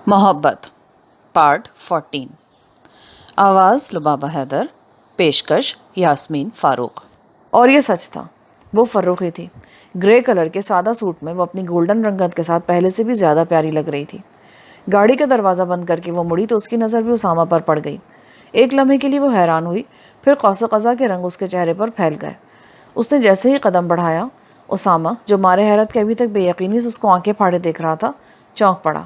محبت پارٹ 14 آواز لبابہ حیدر، پیشکش یاسمین فاروق۔ اور یہ سچ تھا، وہ فروخ ہی تھی۔ گرے کلر کے سادہ سوٹ میں وہ اپنی گولڈن رنگت کے ساتھ پہلے سے بھی زیادہ پیاری لگ رہی تھی۔ گاڑی کا دروازہ بند کر کے وہ مڑی تو اس کی نظر بھی اسامہ پر پڑ گئی۔ ایک لمحے کے لیے وہ حیران ہوئی، پھر قوس قزح کے رنگ اس کے چہرے پر پھیل گئے۔ اس نے جیسے ہی قدم بڑھایا، اسامہ جو مارے حیرت کے ابھی تک بے یقینی سے اس کو آنکھیں پھاڑے دیکھ رہا تھا، چونک پڑا۔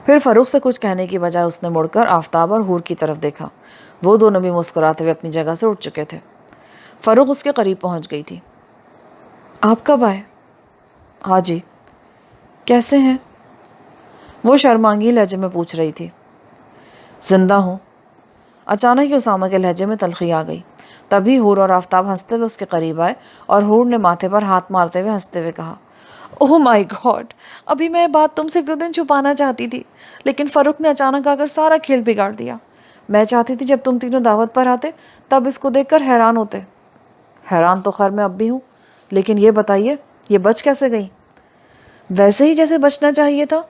پھر فروخ سے کچھ کہنے کی بجائے اس نے مڑ کر آفتاب اور حور کی طرف دیکھا۔ وہ دونوں بھی مسکراتے ہوئے اپنی جگہ سے اٹھ چکے تھے۔ فروخ اس کے قریب پہنچ گئی تھی۔ آپ کب آئے؟ ہاں جی۔ کیسے ہیں؟ وہ شرمانگی لہجے میں پوچھ رہی تھی۔ زندہ ہوں۔ اچانک ہی اسامہ کے لہجے میں تلخی آ گئی۔ تبھی حور اور آفتاب ہنستے ہوئے اس کے قریب آئے اور حور نے ماتھے پر ہاتھ مارتے ہوئے ہنستے ہوئے کہا، اوہ مائی گاڈ، ابھی میں یہ بات تم سے ایک دو دن چھپانا چاہتی تھی، لیکن فروخ نے اچانک آ کر سارا کھیل بگاڑ دیا۔ میں چاہتی تھی جب تم تینوں دعوت پر آتے تب اس کو دیکھ کر حیران ہوتے۔ حیران تو خیر میں اب بھی ہوں، لیکن یہ بتائیے یہ بچ کیسے گئی؟ ویسے ہی جیسے بچنا چاہیے تھا۔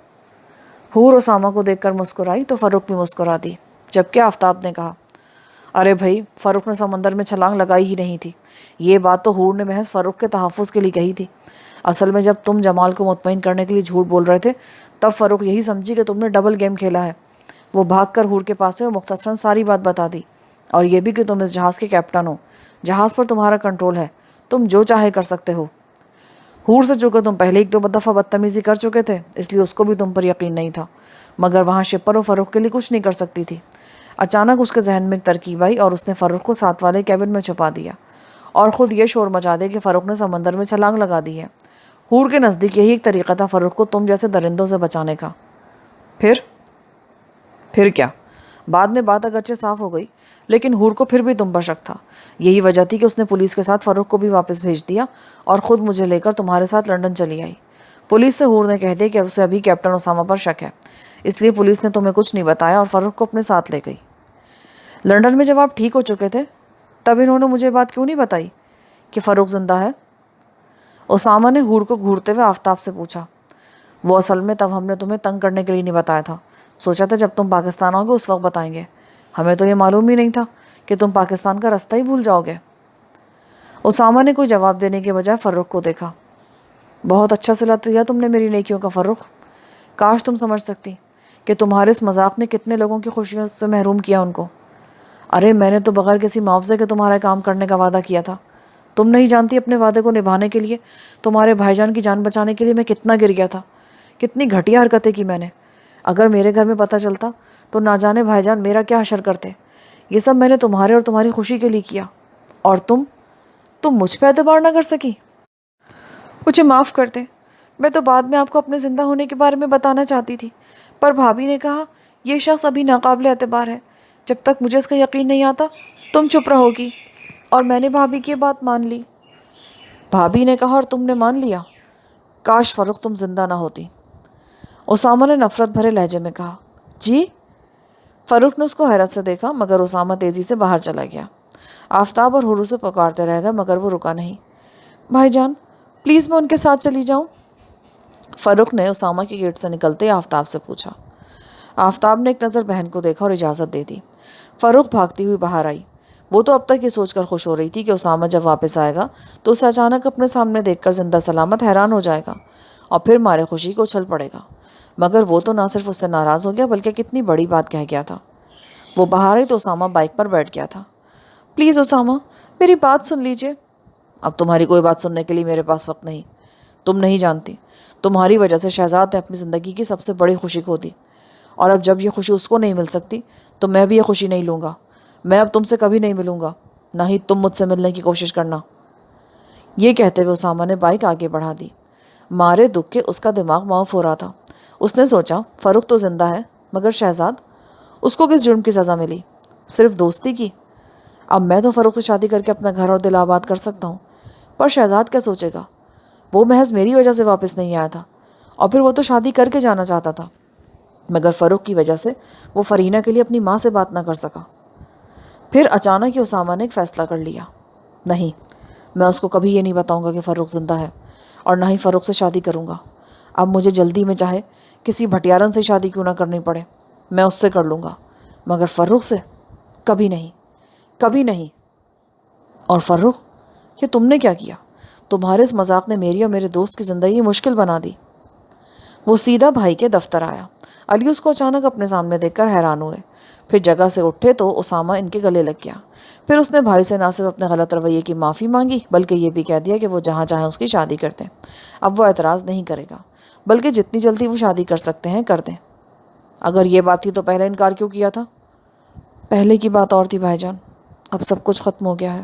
حور اسامہ کو دیکھ کر مسکرائی تو فروخ بھی مسکرا دی، جبکہ آفتاب نے کہا، ارے بھائی، فروخ نے سمندر میں چھلانگ لگائی ہی نہیں تھی۔ یہ بات تو حور نے محض فروخ کے تحفظ کے لیے کہی تھی۔ اصل میں جب تم جمال کو مطمئن کرنے کے لیے جھوٹ بول رہے تھے تب فروخ یہی سمجھی کہ تم نے ڈبل گیم کھیلا ہے۔ وہ بھاگ کر حور کے پاس سے مختصراً ساری بات بتا دی، اور یہ بھی کہ تم اس جہاز کے کیپٹن ہو، جہاز پر تمہارا کنٹرول ہے، تم جو چاہے کر سکتے ہو۔ حور سے چونکہ تم پہلے ایک دو دفعہ بدتمیزی کر چکے تھے اس لیے اس کو بھی تم پر یقین نہیں تھا، مگر وہاں شپر و فروخ کے لیے کچھ نہیں کر سکتی تھی۔ اچانک اس کے ذہن میں ایک ترکیب آئی اور اس نے فروخ کو ساتھ والے کیبن میں چھپا دیا اور خود یہ شور مچا دیا کہ فروخ نے سمندر میں چھلانگ لگا دی ہے۔ حور کے نزدیک یہی ایک طریقہ تھا فروخ کو تم جیسے درندوں سے بچانے کا۔ پھر کیا؟ بعد میں بات اگرچہ صاف ہو گئی، لیکن حور کو پھر بھی تم پر شک تھا۔ یہی وجہ تھی کہ اس نے پولیس کے ساتھ فروخ کو بھی واپس بھیج دیا اور خود مجھے لے کر تمہارے ساتھ لنڈن چلی آئی۔ پولیس سے حور نے کہہ دیا کہ اسے ابھی کیپٹن اسامہ پر شک ہے، اس لیے پولیس نے تمہیں کچھ نہیں بتایا اور فروخ کو اپنے ساتھ لے گئی۔ لنڈن میں جب آپ ٹھیک ہو چکے تھے تب انہوں نے مجھے بات کیوں نہیں بتائی کہ فروخ زندہ ہے؟ اسامہ نے حور کو گھورتے ہوئے آفتاب سے پوچھا۔ وہ اصل میں تب ہم نے تمہیں تنگ کرنے کے لیے نہیں بتایا تھا، سوچا تھا جب تم پاکستان آؤ گے اس وقت بتائیں گے، ہمیں تو یہ معلوم ہی نہیں تھا کہ تم پاکستان کا راستہ ہی بھول جاؤ گے۔ اسامہ نے کوئی جواب دینے کے بجائے فروخ کو دیکھا۔ بہت اچھا صلہ دیا تم نے میری نیکیوں کا فروخ، کاش تم سمجھ سکتی کہ تمہارے اس مذاق نے کتنے لوگوں کی خوشیوں سے محروم کیا ان کو۔ ارے میں نے تو بغیر کسی معاوضے کے تمہارا کام کرنے کا وعدہ کیا تھا۔ تم نہیں جانتی اپنے وعدے کو نبھانے کے لیے، تمہارے بھائی جان کی جان بچانے کے لیے میں کتنا گر گیا تھا، کتنی گھٹیا حرکتیں کی میں نے۔ اگر میرے گھر میں پتہ چلتا تو نہ جانے بھائی جان میرا کیا حشر کرتے۔ یہ سب میں نے تمہارے اور تمہاری خوشی کے لیے کیا، اور تم مجھ پہ اعتبار نہ کر سکی۔ مجھے معاف کر دیں، میں تو بعد میں آپ کو اپنے زندہ ہونے کے بارے میں بتانا چاہتی تھی، پر بھابھی نے کہا یہ شخص ابھی ناقابل اعتبار ہے، جب تک مجھے اس کا یقین نہیں آتا تم چپ رہو گی، اور میں نے بھابھی کی بات مان لی۔ بھابھی نے کہا اور تم نے مان لیا؟ کاش فروخ تم زندہ نہ ہوتی۔ اسامہ نے نفرت بھرے لہجے میں کہا۔ جی؟ فروخ نے اس کو حیرت سے دیکھا، مگر اسامہ تیزی سے باہر چلا گیا۔ آفتاب اور حور سے پکارتے رہ گئے مگر وہ رکا نہیں۔ بھائی جان پلیز میں ان کے ساتھ چلی جاؤں؟ فروخ نے اسامہ کے گیٹ سے نکلتے ہی آفتاب سے پوچھا۔ آفتاب نے ایک نظر بہن کو دیکھا اور اجازت دے دی۔ فروخ بھاگتی ہوئی باہر آئی۔ وہ تو اب تک یہ سوچ کر خوش ہو رہی تھی کہ اسامہ جب واپس آئے گا تو اسے اچانک اپنے سامنے دیکھ کر زندہ سلامت حیران ہو جائے گا اور پھر مارے خوشی کو اچھل پڑے گا، مگر وہ تو نہ صرف اس سے ناراض ہو گیا بلکہ کتنی بڑی بات کہہ گیا تھا۔ وہ باہر آئی تو اسامہ بائک پر بیٹھ گیا تھا۔ پلیز اسامہ میری بات سن لیجیے۔ اب تمہاری کوئی بات سننے کے لیے میرے پاس وقت نہیں۔ تم نہیں جانتی، تمہاری وجہ سے شہزاد نے اپنی زندگی کی سب سے بڑی خوشی کھو دی، اور اب جب یہ خوشی اس کو نہیں مل سکتی تو میں بھی یہ خوشی نہیں لوں گا۔ میں اب تم سے کبھی نہیں ملوں گا، نہ ہی تم مجھ سے ملنے کی کوشش کرنا۔ یہ کہتے ہوئے اسامہ نے بائک آگے بڑھا دی۔ مارے دکھ کے اس کا دماغ معاف ہو رہا تھا۔ اس نے سوچا فروخ تو زندہ ہے، مگر شہزاد، اس کو کس جرم کی سزا ملی؟ صرف دوستی کی۔ اب میں تو فروخ سے شادی کر کے اپنا گھر اور دل آباد کر سکتا ہوں، پر شہزاد کیا سوچے گا؟ وہ محض میری وجہ سے واپس نہیں آیا تھا، اور پھر وہ تو شادی کر کے جانا چاہتا تھا، مگر فروخ کی وجہ سے وہ فرینہ کے لیے اپنی ماں سے بات نہ کر سکا۔ پھر اچانک ہی اسامہ نے ایک فیصلہ کر لیا۔ نہیں، میں اس کو کبھی یہ نہیں بتاؤں گا کہ فروخ زندہ ہے، اور نہ ہی فروخ سے شادی کروں گا۔ اب مجھے جلدی میں چاہے کسی بھٹیارن سے شادی کیوں نہ کرنی پڑے، میں اس سے کر لوں گا، مگر فرخ سے کبھی نہیں، کبھی نہیں۔ اور فرخ، یہ تم نے کیا کیا؟ تمہارے اس مذاق نے میری اور میرے دوست کی زندگی مشکل بنا دی۔ وہ سیدھا بھائی کے دفتر آیا۔ علی اس کو اچانک اپنے سامنے دیکھ کر حیران ہوئے، پھر جگہ سے اٹھے تو اسامہ ان کے گلے لگ گیا۔ پھر اس نے بھائی سے نہ صرف اپنے غلط رویے کی معافی مانگی بلکہ یہ بھی کہہ دیا کہ وہ جہاں چاہیں اس کی شادی کر دیں، اب وہ اعتراض نہیں کرے گا، بلکہ جتنی جلدی وہ شادی کر سکتے ہیں کر دیں۔ اگر یہ بات تھی تو پہلے انکار کیوں کیا تھا؟ پہلے کی بات اور تھی بھائی جان، اب سب کچھ ختم ہو گیا ہے۔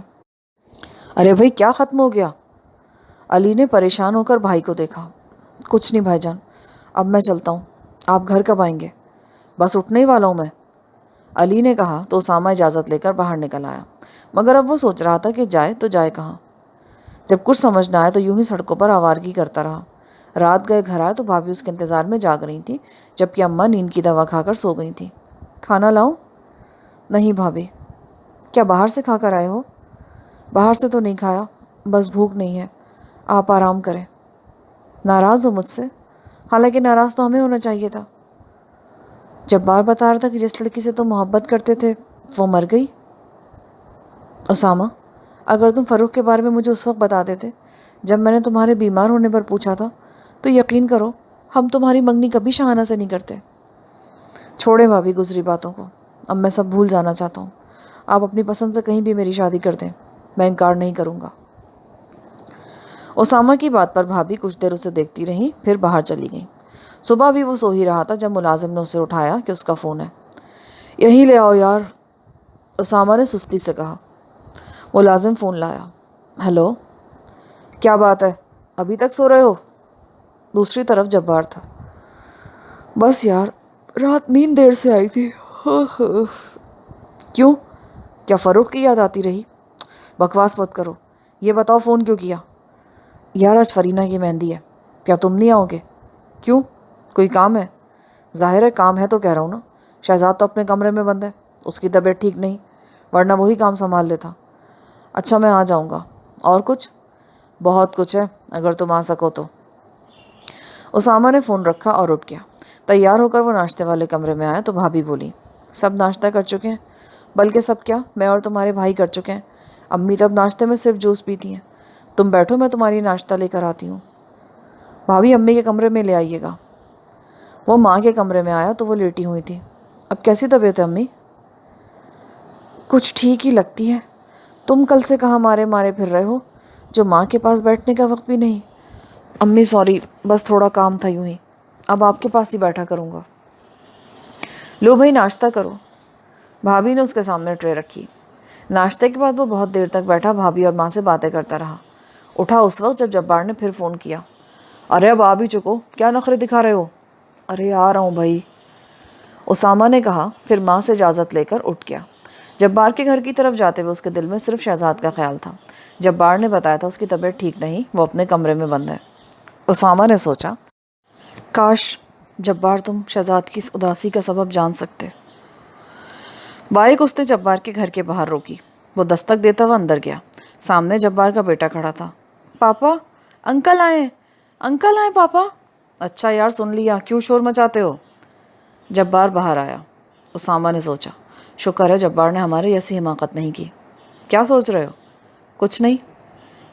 ارے بھائی کیا ختم ہو گیا؟ علی نے پریشان ہو کر بھائی کو دیکھا۔ کچھ نہیں بھائی جان، اب میں چلتا ہوں، آپ گھر کب آئیں گے؟ بس اٹھنے ہی والا ہوں میں، علی نے کہا تو اسامہ اجازت لے کر باہر نکل آیا، مگر اب وہ سوچ رہا تھا کہ جائے تو جائے کہاں۔ جب کچھ سمجھ نہ آئے تو یوں ہی سڑکوں پر آوارگی کرتا رہا۔ رات گئے گھر آئے تو بھابھی اس کے انتظار میں جاگ رہی تھی، جبکہ اماں نیند کی دوا کھا کر سو گئی تھیں۔ کھانا لاؤں؟ نہیں بھابھی۔ کیا باہر سے کھا کر آئے ہو؟ باہر سے تو نہیں کھایا، بس بھوک نہیں ہے، آپ آرام کریں۔ ناراض ہو مجھ سے؟ حالانکہ ناراض تو ہمیں ہونا چاہیے تھا۔ جبار بتا رہا تھا کہ جس لڑکی سے تم محبت کرتے تھے وہ مر گئی۔ اسامہ، اگر تم فروخ کے بارے میں مجھے اس وقت بتا دیتے جب میں نے تمہارے بیمار ہونے پر پوچھا تھا، تو یقین کرو ہم تمہاری منگنی کبھی شاہانہ سے نہیں کرتے۔ چھوڑیں بھابھی گزری باتوں کو، اب میں سب بھول جانا چاہتا ہوں۔ آپ اپنی پسند سے کہیں بھی میری شادی کر دیں، میں انکار نہیں کروں گا۔ اسامہ کی بات پر بھابھی کچھ دیر اسے دیکھتی رہیں، پھر باہر چلی گئیں۔ صبح بھی وہ سو ہی رہا تھا جب ملازم نے اسے اٹھایا کہ اس کا فون ہے۔ یہی لے آؤ یار، اسامہ نے سستی سے کہا۔ ملازم فون لایا۔ ہیلو، کیا بات ہے، ابھی تک سو رہے ہو؟ دوسری طرف جبار تھا۔ بس یار، رات نیند دیر سے آئی تھی۔ کیوں؟ کیا فروخ کی یاد آتی رہی؟ بکواس مت کرو، یہ بتاؤ فون کیوں کیا؟ یار آج فرینہ کی مہندی ہے، کیا تم نہیں آؤ گے؟ کیوں؟ کوئی کام ہے؟ ظاہر ہے کام ہے تو کہہ رہا ہوں نا، شہزاد تو اپنے کمرے میں بند ہے، اس کی طبیعت ٹھیک نہیں، ورنہ وہی کام سنبھال لیتا۔ اچھا میں آ جاؤں گا۔ اور کچھ؟ بہت کچھ ہے، اگر تم آ سکو تو۔ اسامہ نے فون رکھا اور اٹھ گیا۔ تیار ہو کر وہ ناشتے والے کمرے میں آیا تو بھابھی بولی، سب ناشتہ کر چکے ہیں؟ بلکہ سب کیا، میں اور تمہارے بھائی کر چکے ہیں، امی تو اب ناشتے میں صرف جوس پیتی ہیں۔ تم بیٹھو، میں تمہاری ناشتہ لے کر آتی ہوں۔ بھابھی امی کے کمرے میں لے آئیے گا۔ وہ ماں کے کمرے میں آیا تو وہ لیٹی ہوئی تھی۔ اب کیسی طبیعت ہے امی؟ کچھ ٹھیک ہی لگتی ہے۔ تم کل سے کہاں مارے مارے پھر رہے ہو، جو ماں کے پاس بیٹھنے کا وقت بھی نہیں۔ امی سوری، بس تھوڑا کام تھا یوں ہی، اب آپ کے پاس ہی بیٹھا کروں گا۔ لو بھائی ناشتہ کرو۔ بھابھی نے اس کے سامنے ٹرے رکھی۔ ناشتے کے بعد وہ بہت دیر تک بیٹھا بھابھی اور ماں سے باتیں کرتا رہا۔ اٹھا اس وقت جب جبار نے پھر فون کیا۔ ارے اب آ بھی چکو، کیا نخرے دکھا رہے ہو؟ ارے آ رہا ہوں بھائی، اسامہ نے کہا، پھر ماں سے اجازت لے کر اٹھ گیا۔ جبار کے گھر کی طرف جاتے ہوئے اس کے دل میں صرف شہزاد کا خیال تھا۔ جبار نے بتایا تھا اس کی طبیعت ٹھیک نہیں، وہ اپنے کمرے میں بند ہے۔ اسامہ نے سوچا، کاش جبار تم شہزاد کی اس اداسی کا سبب جان سکتے۔ بائک اس نے جبار کے گھر کے باہر روکی۔ وہ دستک دیتا ہوا اندر گیا۔ سامنے جبار کا بیٹا کھڑا تھا۔ پاپا، انکل آئے، انکل آئے پاپا۔ اچھا یار، سن لیا، کیوں شور مچاتے ہو؟ جبار باہر آیا۔ اسامہ نے سوچا، شکر ہے جبار نے ہمارے ایسی حماقت نہیں کی۔ کیا سوچ رہے ہو؟ کچھ نہیں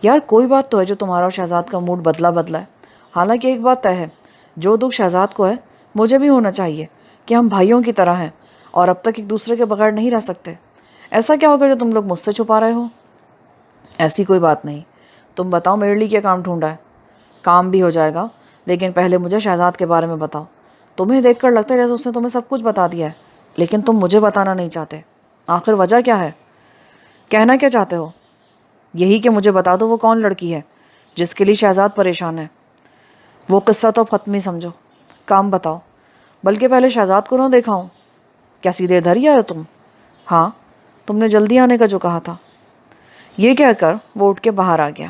یار، کوئی بات تو ہے جو تمہارا اور شہزاد کا موڈ بدلا ہے۔ حالانکہ ایک بات طے ہے، جو دکھ شہزاد کو ہے مجھے بھی ہونا چاہیے، کہ ہم بھائیوں کی طرح ہیں اور اب تک ایک دوسرے کے بغیر نہیں رہ سکتے۔ ایسا کیا ہوگا جو تم لوگ مجھ سے چھپا رہے ہو؟ ایسی کوئی بات نہیں، تم بتاؤ میرے لیے کیا کام ڈھونڈا ہے؟ کام بھی ہو جائے گا، لیکن پہلے مجھے شہزاد کے بارے میں بتاؤ۔ تمہیں دیکھ کر لگتا ہے جیسے اس نے تمہیں سب کچھ بتا دیا ہے، لیکن تم مجھے بتانا نہیں چاہتے۔ آخر وجہ کیا ہے؟ کہنا کیا چاہتے ہو؟ یہی کہ مجھے بتا دو وہ کون لڑکی ہے جس کے لیے شہزاد پریشان ہے۔ وہ قصہ تو اب ختم ہی سمجھو، کام بتاؤ۔ بلکہ پہلے شہزاد کو نہ دیکھا ہوں۔ کیا سیدھے ادھر ہی آئے تم؟ ہاں، تم نے جلدی آنے کا جو کہا تھا۔ یہ کہہ کر وہ اٹھ کے باہر آ گیا۔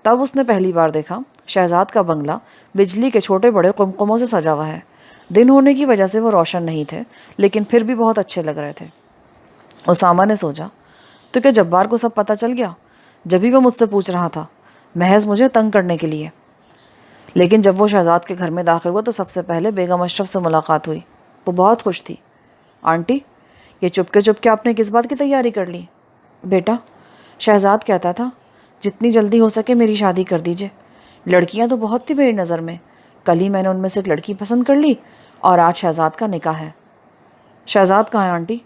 تب اس نے پہلی بار دیکھا شہزاد کا بنگلہ بجلی کے چھوٹے بڑے قمقموں سے سجا ہوا ہے۔ دن ہونے کی وجہ سے وہ روشن نہیں تھے، لیکن پھر بھی بہت اچھے لگ رہے تھے۔ اسامہ نے سوچا، تو کیا جبار کو سب پتہ چل گیا؟ جبھی وہ مجھ سے پوچھ رہا تھا، محض مجھے تنگ کرنے کے لیے۔ لیکن جب وہ شہزاد کے گھر میں داخل ہوا تو سب سے پہلے بیگم اشرف سے ملاقات ہوئی۔ وہ بہت خوش تھی۔ آنٹی، یہ چپ کے آپ نے کس بات کی تیاری کر لی؟ بیٹا، شہزاد کہتا تھا جتنی جلدی ہو سکے میری شادی کر دیجئے۔ لڑکیاں تو بہت تھی میری نظر میں، کل ہی میں نے ان میں سے ایک لڑکی پسند کر لی اور آج شہزاد کا نکاح ہے۔ شہزاد کہاں ہے آنٹی؟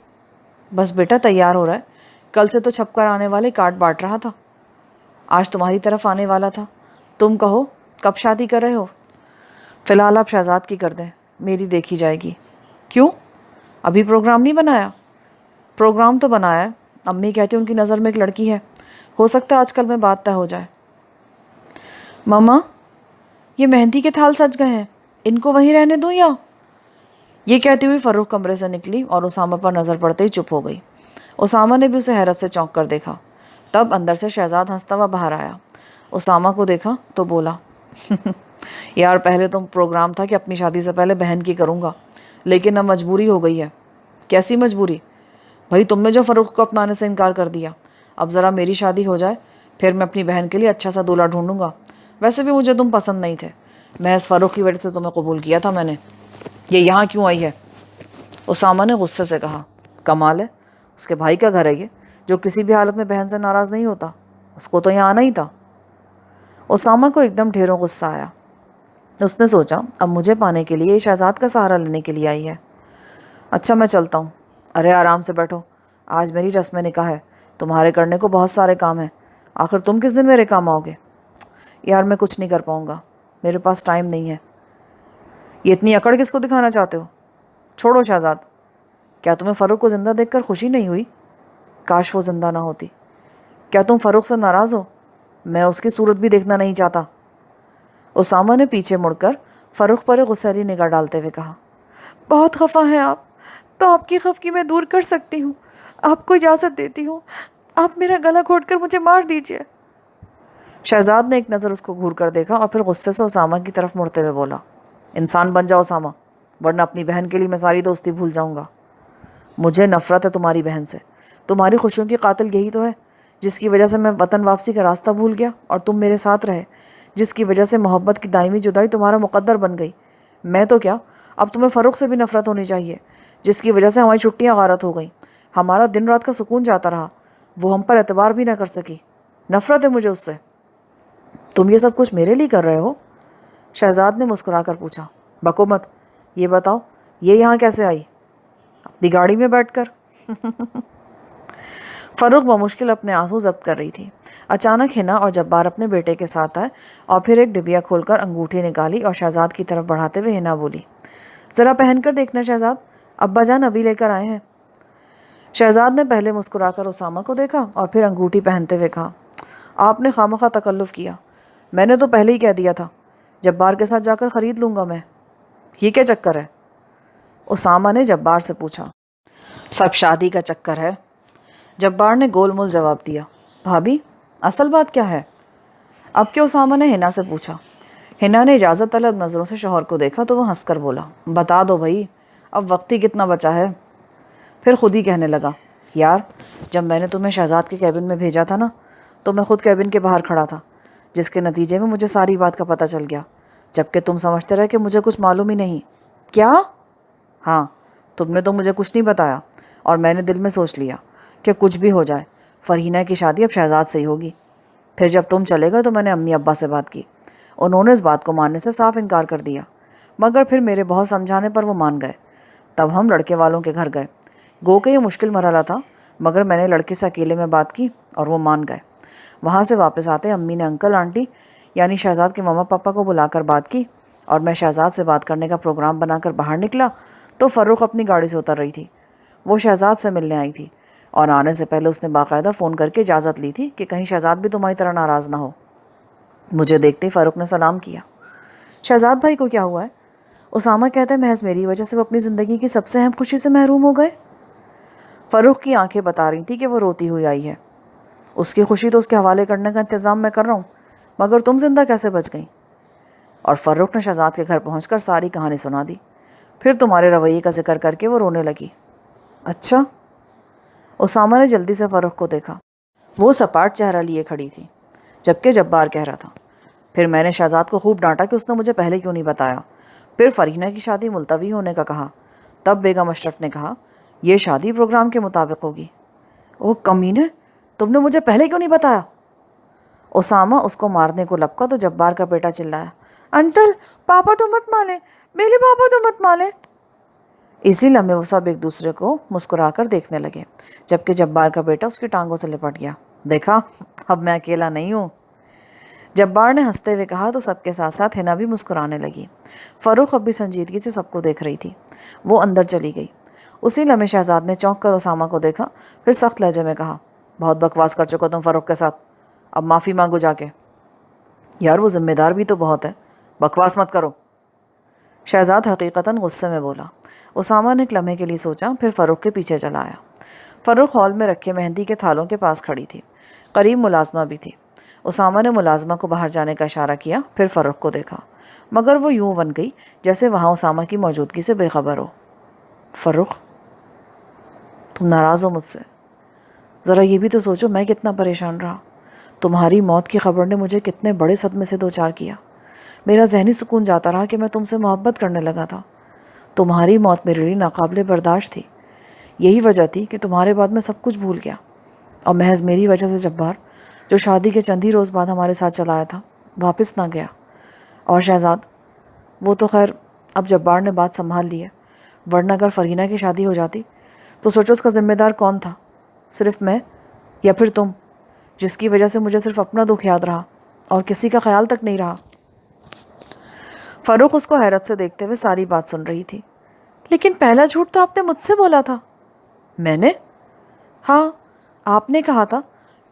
بس بیٹا تیار ہو رہا ہے، کل سے تو چھپ کر آنے والے کارڈ بانٹ رہا تھا، آج تمہاری طرف آنے والا تھا۔ تم کہو کب شادی کر رہے ہو؟ فی الحال آپ شہزاد کی کر دیں، میری دیکھی جائے گی۔ کیوں؟ ابھی پروگرام نہیں بنایا؟ پروگرام تو بنایا ہے، امی کہتی ان کی نظر میں ایک لڑکی ہے، ہو سکتا ہے آج کل میں بات طے ہو جائے۔ ماما، یہ مہندی کے تھال سج گئے ہیں، ان کو وہیں رہنے دوں یا؟ یہ کہتی ہوئی فرخ کمرے سے نکلی اور اسامہ پر نظر پڑتے ہی چپ ہو گئی۔ اسامہ نے بھی اسے حیرت سے چونک کر دیکھا۔ تب اندر سے شہزاد ہنستا ہوا باہر آیا، اسامہ کو دیکھا تو بولا یار پہلے تو پروگرام تھا کہ اپنی شادی سے پہلے بہن کی کروں گا، لیکن اب مجبوری ہو گئی ہے۔ کیسی مجبوری؟ بھائی تم نے جو فروخ کو اپنانے سے انکار کر دیا، اب ذرا میری شادی ہو جائے پھر میں اپنی بہن کے لیے اچھا سا دولہا ڈھونڈوں گا۔ ویسے بھی مجھے تم پسند نہیں تھے، محض فروخ کی وجہ سے تمہیں قبول کیا تھا میں نے۔ یہ یہاں کیوں آئی ہے؟ اسامہ نے غصے سے کہا۔ کمال ہے، اس کے بھائی کا گھر ہے یہ، جو کسی بھی حالت میں بہن سے ناراض نہیں ہوتا، اس کو تو یہاں آنا ہی تھا۔ اسامہ کو ایک دم ڈھیروں غصہ آیا۔ اس نے سوچا اب مجھے پانے کے لیے شہزاد کا سہارا لینے کے لیے آئی ہے۔ اچھا میں چلتا ہوں۔ ارے آرام سے بیٹھو، آج میری رسم نکاح ہے، تمہارے کرنے کو بہت سارے کام ہیں، آخر تم کس دن میرے کام آؤ گے؟ یار میں کچھ نہیں کر پاؤں گا، میرے پاس ٹائم نہیں ہے۔ یہ اتنی اکڑ کس کو دکھانا چاہتے ہو؟ چھوڑو شہزاد، کیا تمہیں فروخ کو زندہ دیکھ کر خوشی نہیں ہوئی؟ کاش وہ زندہ نہ ہوتی۔ کیا تم فروخ سے ناراض ہو؟ میں اس کی صورت بھی دیکھنا نہیں چاہتا۔ اسامہ نے پیچھے مڑ کر فروخ پر ایک غصیلی نگاہ ڈالتے ہوئے کہا، بہت خفا ہیں آپ، تو آپ کی خفگی میں دور کر سکتی ہوں، آپ کو اجازت دیتی ہوں، آپ میرا گلا گھونٹ کر مجھے مار دیجیے۔ شہزاد نے ایک نظر اس کو گھور کر دیکھا اور پھر غصے سے اسامہ کی طرف مڑتے ہوئے بولا، انسان بن جاؤ اسامہ، ورنہ اپنی بہن کے لیے میں ساری دوستی بھول جاؤں گا۔ مجھے نفرت ہے تمہاری بہن سے، تمہاری خوشیوں کی قاتل یہی تو ہے، جس کی وجہ سے میں وطن واپسی کا راستہ بھول گیا اور تم میرے ساتھ رہے، جس کی وجہ سے محبت کی دائمی جدائی تمہارا مقدر بن گئی۔ میں تو کیا، اب تمہیں فروخ سے بھی نفرت ہونی چاہیے، جس کی وجہ سے ہماری چھٹیاں غارت ہو گئیں، ہمارا دن رات کا سکون جاتا رہا، وہ ہم پر اعتبار بھی نہ کر سکی۔ نفرت ہے مجھے اس سے۔ تم یہ سب کچھ میرے لیے کر رہے ہو؟ شہزاد نے مسکرا کر پوچھا۔ بکو مت، یہ بتاؤ یہ یہاں کیسے آئی؟ اپنی گاڑی میں بیٹھ کر۔ فروخ بمشکل اپنے آنسو ضبط کر رہی تھی۔ اچانک ہنا اور جبار اپنے بیٹے کے ساتھ آئے اور پھر ایک ڈبیا کھول کر انگوٹھی نکالی اور شہزاد کی طرف بڑھاتے ہوئے ہنا بولی، ذرا پہن کر دیکھنا شہزاد، ابا جان ابھی لے کر آئے ہیں۔ شہزاد نے پہلے مسکرا کر اسامہ کو دیکھا اور پھر انگوٹھی پہنتے ہوئے کہا، آپ نے خواہ تکلف کیا، میں نے تو پہلے ہی کہہ دیا تھا جبار کے ساتھ جا کر خرید لوں گا میں۔ یہ کیا چکر ہے؟ اسامہ نے جبار سے پوچھا۔ سب شادی کا چکر ہے، جبار نے گول مول جواب دیا۔ بھابھی اصل بات کیا ہے؟ اب کہ اسامہ نے ہنا سے پوچھا۔ ہنا نے اجازت طلب نظروں سے شوہر کو دیکھا تو وہ ہنس کر بولا، بتا دو بھائی، اب وقت ہی کتنا بچا ہے۔ پھر خود ہی کہنے لگا، یار جب میں نے تمہیں شہزاد کے کیبن میں بھیجا تھا نا، تو میں خود کیبن کے باہر کھڑا تھا، جس کے نتیجے میں مجھے ساری بات کا پتہ چل گیا، جبکہ تم سمجھتے رہے کہ مجھے کچھ معلوم ہی نہیں۔ کیا؟ ہاں، تم نے تو مجھے کچھ نہیں بتایا اور میں نے دل میں سوچ لیا کہ کچھ بھی ہو جائے فرحینہ کی شادی اب شہزاد سے ہی ہوگی۔ پھر جب تم چلے گئے تو میں نے امی ابا سے بات کی، انہوں نے اس بات کو ماننے سے صاف انکار کر دیا، مگر پھر میرے بہت سمجھانے پر وہ مان گئے۔ تب ہم لڑکے والوں کے گھر گئے، گو کہ یہ مشکل مرحلہ تھا، مگر میں نے لڑکے سے اکیلے میں بات کی اور وہ مان گئے۔ وہاں سے واپس آتے امی نے انکل آنٹی یعنی شہزاد کے ماما پاپا کو بلا کر بات کی اور میں شہزاد سے بات کرنے کا پروگرام بنا کر باہر نکلا تو فروخ اپنی گاڑی سے اتر رہی تھی۔ وہ شہزاد سے ملنے آئی تھی اور آنے سے پہلے اس نے باقاعدہ فون کر کے اجازت لی تھی کہ کہیں شہزاد بھی تمہاری طرح ناراض نہ ہو۔ مجھے دیکھتے ہی فاروق نے سلام کیا۔ شہزاد بھائی کو کیا ہوا ہے؟ اسامہ کہتا ہے محض میری وجہ سے وہ اپنی زندگی کی سب سے اہم خوشی سے محروم ہو گئے۔ فروخ کی آنکھیں بتا رہی تھیں کہ وہ روتی ہوئی آئی ہے۔ اس کی خوشی تو اس کے حوالے کرنے کا انتظام میں کر رہا ہوں، مگر تم زندہ کیسے بچ گئیں؟ اور فروخ نے شہزاد کے گھر پہنچ کر ساری کہانی سنا دی۔ پھر تمہارے رویے کا ذکر کر کے وہ رونے لگی۔ اچھا؟ اسامہ نے جلدی سے فروخ کو دیکھا۔ وہ سپاٹ چہرہ لیے کھڑی تھی، جبکہ جبار کہہ رہا تھا، پھر میں نے شہزاد کو خوب ڈانٹا کہ اس نے مجھے پہلے کیوں نہیں بتایا۔ پھر فرینہ کی شادی ملتوی ہونے کا کہا۔ تب بیگم اشرف نے کہا یہ شادی پروگرام کے مطابق ہوگی۔ اوہ کمینے، تم نے مجھے پہلے کیوں نہیں بتایا؟ اسامہ اس کو مارنے کو لپکا تو جبار کا بیٹا چلایا، انکل پاپا تو مت مارے، میرے پاپا تو مت مارے۔ اسی لمحے وہ سب ایک دوسرے کو مسکرا کر دیکھنے لگے، جبکہ جبار کا بیٹا اس کی ٹانگوں سے لپٹ گیا۔ دیکھا، اب میں اکیلا نہیں ہوں، جبار نے ہنستے ہوئے کہا تو سب کے ساتھ ساتھ ہنا بھی مسکرانے لگی۔ فروخ اب بھی سنجیدگی سے سب کو دیکھ رہی تھی۔ وہ اندر چلی گئی۔ اسی لمحے شہزاد نے چونک کر اسامہ کو دیکھا، پھر سخت لہجے میں کہا بہت بکواس کر چکا تم فروخ کے ساتھ، اب معافی مانگو جا کے۔ یار وہ ذمہ دار بھی تو بہت ہے، بکواس مت کرو۔ شہزاد حقیقتاً غصے میں بولا۔ اسامہ نے ایک لمحے کے لیے سوچا، پھر فروخ کے پیچھے چلا آیا۔ فروخ ہال میں رکھے مہندی کے تھالوں کے پاس کھڑی تھی، قریب ملازمہ بھی تھی۔ اسامہ نے ملازمہ کو باہر جانے کا اشارہ کیا، پھر فروخ کو دیکھا، مگر وہ یوں بن گئی جیسے وہاں اسامہ کی موجودگی سے بے خبر ہو۔ فروخ، تم ناراض ہو مجھ سے؟ ذرا یہ بھی تو سوچو میں کتنا پریشان رہا۔ تمہاری موت کی خبر نے مجھے کتنے بڑے صدمے سے دوچار کیا۔ میرا ذہنی سکون جاتا رہا کہ میں تم سے محبت کرنے لگا تھا۔ تمہاری موت میرے لیے ناقابل برداشت تھی۔ یہی وجہ تھی کہ تمہارے بعد میں سب کچھ بھول گیا، اور محض میری وجہ سے جبار، جو شادی کے چند ہی روز بعد ہمارے ساتھ چلا آیا تھا، واپس نہ گیا۔ اور شہزاد، وہ تو خیر اب جبار نے بات سنبھال لی ہے، ورنہ اگر فرینہ کی شادی ہو جاتی تو سوچو اس کا ذمہ دار کون تھا؟ صرف میں یا پھر تم، جس کی وجہ سے مجھے صرف اپنا دکھ یاد رہا اور کسی کا خیال تک نہیں رہا۔ فروخ اس کو حیرت سے دیکھتے ہوئے ساری بات سن رہی تھی۔ لیکن پہلا جھوٹ تو آپ نے مجھ سے بولا تھا۔ میں نے؟ ہاں، آپ نے کہا تھا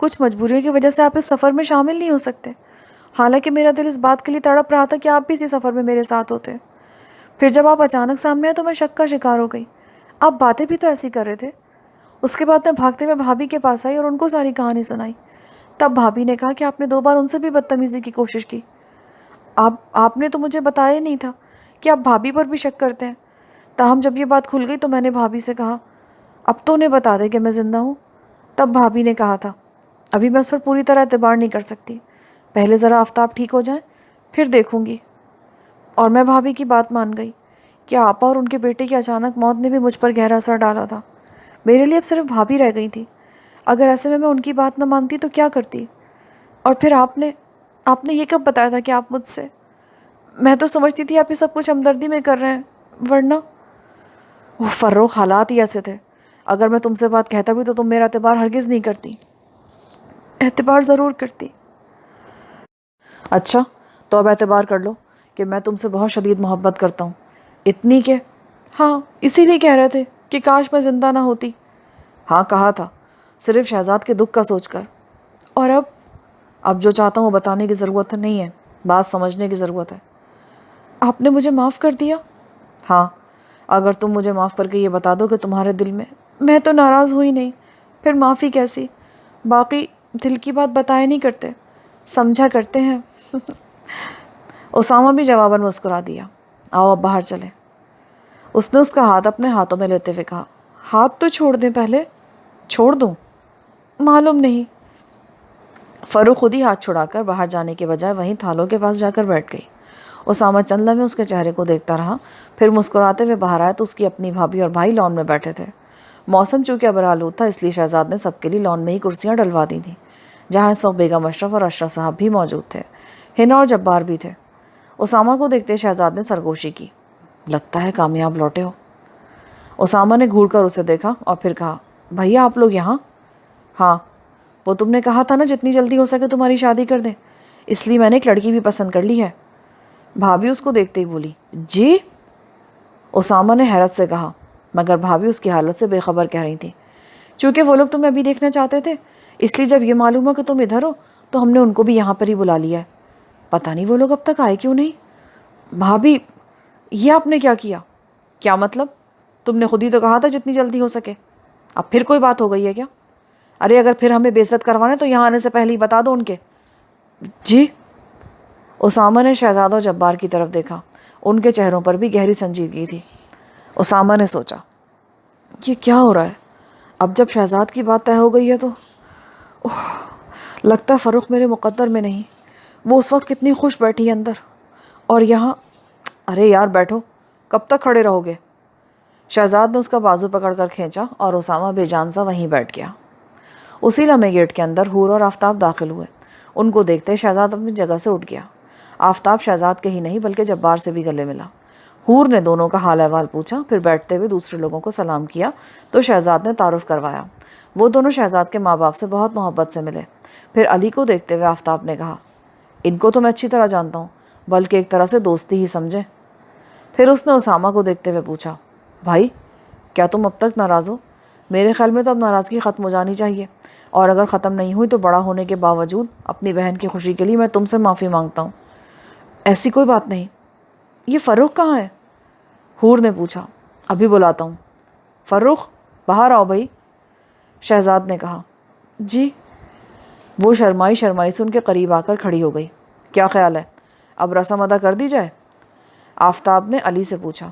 کچھ مجبوریوں کی وجہ سے آپ اس سفر میں شامل نہیں ہو سکتے، حالانکہ میرا دل اس بات کے لیے تڑپ رہا تھا کہ آپ بھی اسی سفر میں میرے ساتھ ہوتے۔ پھر جب آپ اچانک سامنے آئے تو میں شک کا شکار ہو گئی۔ آپ باتیں بھی تو ایسی کر رہے تھے۔ اس کے بعد میں بھاگتے ہوئے بھابھی کے پاس آئی اور ان کو ساری کہانی سنائی۔ تب بھابھی نے کہا کہ آپ نے 2 بار ان سے بھی بدتمیزی کی کوشش کی۔ آپ نے تو مجھے بتایا ہی نہیں تھا کہ آپ بھابھی پر بھی شک کرتے ہیں۔ تاہم جب یہ بات کھل گئی تو میں نے بھابھی سے کہا اب تو انہیں بتا دے کہ میں زندہ ہوں۔ تب بھابھی نے کہا تھا ابھی میں اس پر پوری طرح اعتبار نہیں کر سکتی، پہلے ذرا آفتاب ٹھیک ہو جائیں پھر دیکھوں گی۔ اور میں بھابھی کی بات مان گئی کہ آپا اور ان کے بیٹے کی اچانک موت نے بھی مجھ پر گہرا اثر ڈالا تھا۔ میرے لیے اب صرف بھابھی رہ گئی تھی۔ اگر ایسے میں ان کی بات نہ مانتی تو کیا کرتی؟ اور پھر آپ نے یہ کب بتایا تھا کہ آپ مجھ سے؟ میں تو سمجھتی تھی آپ یہ سب کچھ ہمدردی میں کر رہے ہیں، ورنہ فروخ حالات ہی ایسے تھے۔ اگر میں تم سے بات کہتا بھی تو تم میرا اعتبار ہرگز نہیں کرتی۔ اعتبار ضرور کرتی۔ اچھا تو اب اعتبار کر لو کہ میں تم سے بہت شدید محبت کرتا ہوں، اتنی کہ ہاں اسی لیے کہہ رہے تھے کہ کاش میں زندہ نہ ہوتی۔ ہاں کہا تھا، صرف شہزاد کے دکھ کا سوچ کر۔ اور اب جو چاہتا ہوں وہ بتانے کی ضرورت نہیں ہے، بات سمجھنے کی ضرورت ہے۔ آپ نے مجھے معاف کر دیا؟ ہاں، اگر تم مجھے معاف کر کے یہ بتا دو کہ تمہارے دل میں تو ناراض ہوئی نہیں، پھر معافی کیسی؟ باقی دل کی بات بتایا نہیں کرتے، سمجھا کرتے ہیں۔ اسامہ بھی جواباً مسکرا دیا۔ آؤ اب باہر چلیں۔ اس نے اس کا ہاتھ اپنے ہاتھوں میں لیتے ہوئے کہا ہاتھ تو چھوڑ دیں پہلے۔ چھوڑ دوں؟ معلوم نہیں۔ فروخ خود ہی ہاتھ چھڑا کر باہر جانے کے بجائے وہیں تھالوں کے پاس جا کر بیٹھ گئی۔ اسامہ چند لمحے اس کے چہرے کو دیکھتا رہا، پھر مسکراتے ہوئے باہر آیا تو اس کی اپنی بھابھی اور بھائی لان میں بیٹھے تھے۔ موسم چونکہ ابرآلود تھا اس لیے شہزاد نے سب کے لیے لان میں ہی کرسیاں ڈلوا دی تھیں، جہاں اس وقت بیگم اشرف اور اشرف صاحب بھی موجود تھے۔ ہنا اور جبار بھی تھے۔ اسامہ کو دیکھتے شہزاد نے سرگوشی کی، لگتا ہے کامیاب لوٹے ہو۔ اسامہ نے گھور کر اسے دیکھا اور پھر کہا بھیا آپ لوگ یہاں؟ ہاں، وہ تم نے کہا تھا نا جتنی جلدی ہو سکے تمہاری شادی کر دیں، اس لیے میں نے ایک لڑکی بھی پسند کر لی ہے۔ بھابھی اس کو دیکھتے ہی بولی جی؟ اسامہ نے حیرت سے کہا، مگر بھابھی اس کی حالت سے بے خبر کہہ رہی تھی چونکہ وہ لوگ تمہیں ابھی دیکھنا چاہتے تھے، اس لیے جب یہ معلوم ہو کہ تم ادھر ہو تو ہم نے ان کو بھی یہاں پر ہی بلا لیا ہے۔ پتہ نہیں وہ لوگ اب تک آئے کیوں نہیں۔ بھابھی یہ آپ نے کیا کیا؟ کیا مطلب؟ تم نے خود ہی تو کہا تھا جتنی جلدی ہو سکے، اب پھر کوئی بات ہو گئی ہے کیا؟ ارے اگر پھر ہمیں بے عزت کروانے تو یہاں آنے سے پہلے ہی بتا دو ان کے۔ جی؟ اسامہ نے شہزاد و جبار کی طرف دیکھا، ان کے چہروں پر بھی گہری سنجیدگی تھی۔ اسامہ نے سوچا یہ کیا ہو رہا ہے؟ اب جب شہزاد کی بات طے ہو گئی ہے تو لگتا ہے فروخ میرے مقدر میں نہیں، وہ اس وقت کتنی خوش بیٹھی اندر، اور یہاں ارے یار بیٹھو، کب تک کھڑے رہو گے؟ شہزاد نے اس کا بازو پکڑ کر کھینچا اور اسامہ بے جان سا وہیں بیٹھ گیا۔ اسی لمحے گیٹ کے اندر حور اور آفتاب داخل ہوئے۔ ان کو دیکھتے شہزاد اپنی جگہ سے اٹھ گیا۔ آفتاب شہزاد کے ہی نہیں بلکہ جبار سے بھی گلے ملا۔ حور نے دونوں کا حال احوال پوچھا، پھر بیٹھتے ہوئے دوسرے لوگوں کو سلام کیا تو شہزاد نے تعارف کروایا۔ وہ دونوں شہزاد کے ماں باپ سے بہت محبت سے ملے۔ پھر علی کو دیکھتے ہوئے آفتاب نے کہا، ان کو تو میں اچھی طرح جانتا ہوں، بلکہ ایک طرح سے دوستی ہی سمجھے۔ پھر اس نے اسامہ کو دیکھتے ہوئے پوچھا، بھائی کیا تم اب تک ناراض ہو؟ میرے خیال میں تو اب ناراضگی ختم ہو جانی چاہیے، اور اگر ختم نہیں ہوئی تو بڑا ہونے کے باوجود اپنی بہن کی خوشی کے لیے میں تم سے معافی مانگتا ہوں۔ ایسی کوئی بات نہیں۔ یہ فروخ کہاں ہے؟ حور نے پوچھا۔ ابھی بلاتا ہوں۔ فروخ باہر آؤ بھائی، شہزاد نے کہا۔ جی۔ وہ شرمائی سے ان کے قریب آ کر کھڑی ہو گئی۔ کیا خیال ہے، اب رسم ادا کر دی جائے؟ آفتاب نے علی سے پوچھا۔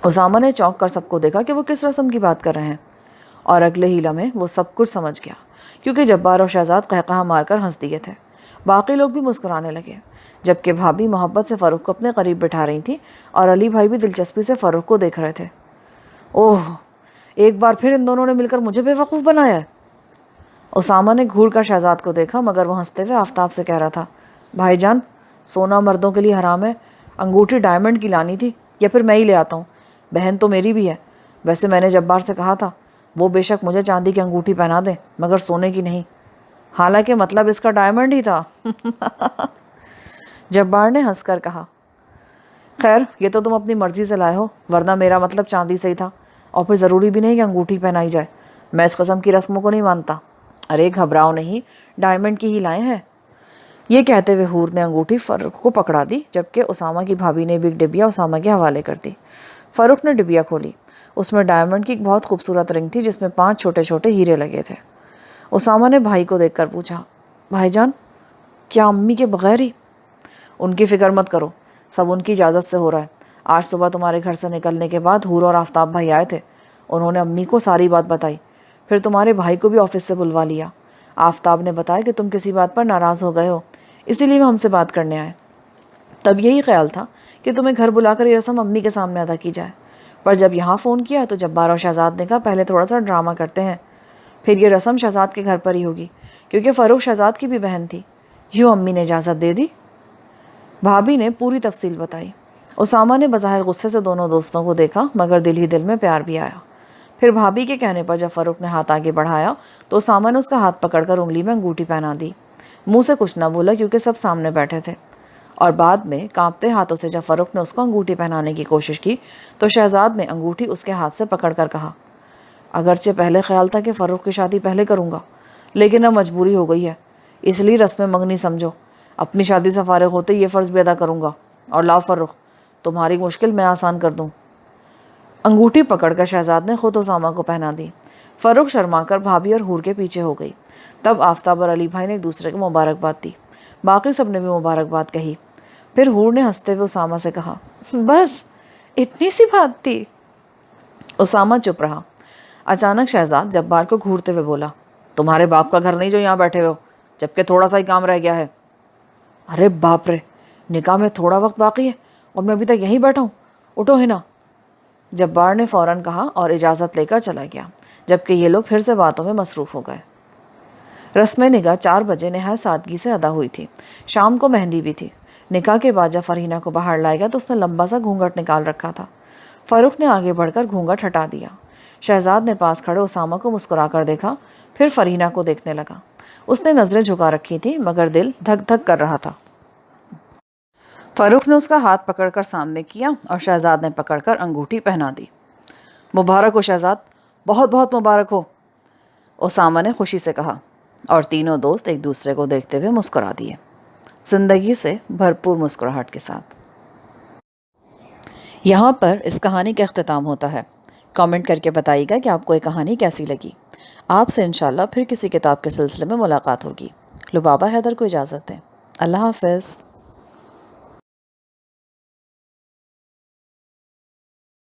اسامہ نے چونک کر سب کو دیکھا کہ وہ کس رسم کی بات کر رہے ہیں، اور اگلے ہی لمحے وہ سب کچھ سمجھ گیا، کیونکہ جبار اور شہزاد قہقہہ مار کر ہنس دیے تھے۔ باقی لوگ بھی مسکرانے لگے، جبکہ بھابھی محبت سے فروخ کو اپنے قریب بٹھا رہی تھیں اور علی بھائی بھی دلچسپی سے فروخ کو دیکھ رہے تھے۔ اوہ، ایک بار پھر ان دونوں نے مل کر مجھے بے وقوف بنایا ہے۔ اسامہ نے گھور کر شہزاد کو دیکھا، مگر وہ ہنستے ہوئے آفتاب سے کہہ رہا تھا، بھائی جان سونا مردوں کے لیے حرام ہے، انگوٹھی ڈائمنڈ کی لانی تھی، یا پھر میں ہی لے آتا ہوں، بہن تو میری بھی ہے۔ ویسے میں نے جبار سے کہا تھا وہ بے شک مجھے چاندی کی انگوٹھی پہنا دیں مگر سونے کی نہیں، حالانکہ مطلب اس کا ڈائمنڈ ہی تھا۔ جبار نے ہنس کر کہا، خیر یہ تو تم اپنی مرضی سے لائے ہو، ورنہ میرا مطلب چاندی سے ہی تھا، اور پھر ضروری بھی نہیں کہ انگوٹھی پہنائی جائے، میں اس قسم کی رسموں کو نہیں مانتا۔ ارے گھبراؤ نہیں، ڈائمنڈ کی ہی لائے ہیں۔ یہ کہتے ہوئے حور نے انگوٹھی فروخ کو پکڑا دی، جبکہ اسامہ کی بھابھی نے بھی ایک ڈبیا اسامہ کے حوالے کر دی۔ فروخ نے ڈبیا کھولی، اس میں ڈائمنڈ کی ایک بہت خوبصورت رنگ تھی جس میں 5 چھوٹے چھوٹے ہیرے لگے تھے۔ اسامہ نے بھائی کو دیکھ کر پوچھا، بھائی جان کیا امی کے بغیر ہی؟ ان کی فکر مت کرو، سب ان کی اجازت سے ہو رہا ہے۔ آج صبح تمہارے گھر سے نکلنے کے بعد حور اور آفتاب بھائی آئے تھے، انہوں نے امی کو ساری بات بتائی، پھر تمہارے بھائی کو بھی آفس سے بلوا لیا۔ آفتاب نے بتایا کہ تم کسی بات پر ناراض ہو گئے ہو، اسی لیے وہ ہم سے بات کرنے آئے۔ تب یہی خیال تھا کہ تمہیں گھر بلا کر یہ رسم امی کے سامنے ادا کی جائے، پر جب یہاں فون کیا تو جبار اور شہزاد نے کہا پہلے تھوڑا سا ڈرامہ کرتے ہیں، پھر یہ رسم شہزاد کے گھر پر ہی ہوگی، کیونکہ فروخ شہزاد کی بھی بہن تھی۔ یوں امی نے اجازت دے دی۔ بھابھی نے پوری تفصیل بتائی۔ اسامہ نے بظاہر غصے سے دونوں دوستوں کو دیکھا، مگر دل ہی دل میں پیار بھی آیا۔ پھر بھابھی کے کہنے پر جب فروخ نے ہاتھ آگے بڑھایا تو اسامہ نے اس کا ہاتھ پکڑ کر انگلی میں انگوٹھی پہنا دی۔ منہ سے کچھ نہ بولا کیونکہ سب سامنے بیٹھے تھے، اور بعد میں کانپتے ہاتھوں سے جب فروخ نے اس کو انگوٹھی پہنانے کی کوشش کی تو شہزاد نے انگوٹھی اس کے ہاتھ سے پکڑ کر کہا، اگرچہ پہلے خیال تھا کہ فروخ کی شادی پہلے کروں گا، لیکن اب مجبوری ہو گئی ہے، اس لیے رسم منگنی سمجھو، اپنی شادی سے فارغ ہوتے یہ فرض بھی ادا کروں گا، اور لاؤ فروخ تمہاری مشکل میں آسان کر دوں۔ انگوٹھی پکڑ کر شہزاد نے خود اسامہ کو پہنا دی۔ فروخ شرما کر بھابھی اور حور کے پیچھے ہو گئی۔ تب آفتاب اور علی بھائی نے ایک دوسرے کو مبارکباد دی، باقی سب نے بھی مبارکباد کہی۔ پھر حور نے ہنستے ہوئے اسامہ سے کہا، بس اتنی سی بات تھی؟ اسامہ چپ رہا۔ اچانک شہزاد جبار کو گھورتے ہوئے بولا، تمہارے باپ کا گھر نہیں جو یہاں بیٹھے ہو، جبکہ تھوڑا سا ہی کام رہ گیا ہے۔ ارے باپ رے، نکاح میں تھوڑا وقت باقی ہے اور میں ابھی تک یہیں بیٹھا ہوں، اٹھو ہنا، جبار نے فوراً کہا اور اجازت لے کر چلا گیا، جبکہ یہ لوگ پھر سے باتوں میں مصروف ہو گئے۔ رسم نکاح 4 بجے نہایت سادگی سے ادا ہوئی تھی۔ شام کو مہندی بھی تھی۔ نکاح کے بعد جب فرینہ کو باہر لائے گا تو اس نے لمبا سا گھونگھٹ نکال رکھا تھا۔ فروخ نے آگے بڑھ کر گھونگھٹ ہٹا دیا۔ شہزاد نے پاس کھڑے اسامہ کو مسکرا کر دیکھا، پھر فرینہ کو دیکھنے لگا۔ اس نے نظریں جھکا رکھی تھی مگر دل دھک دھک کر رہا تھا۔ فروخ نے اس کا ہاتھ پکڑ کر سامنے کیا اور شہزاد نے پکڑ کر انگوٹھی پہنا دی۔ مبارک ہو شہزاد، بہت بہت مبارک ہو، اسامہ نے خوشی سے کہا، اور تینوں دوست ایک دوسرے کو دیکھتے ہوئے مسکرا دیے، زندگی سے بھرپور مسکراہٹ کے ساتھ۔ یہاں پر اس کہانی کا اختتام ہوتا ہے۔ کامنٹ کر کے بتائیے گا کہ آپ کو یہ کہانی کیسی لگی۔ آپ سے انشاءاللہ پھر کسی کتاب کے سلسلے میں ملاقات ہوگی۔ لبابہ حیدر کو اجازت دیں۔ اللہ حافظ۔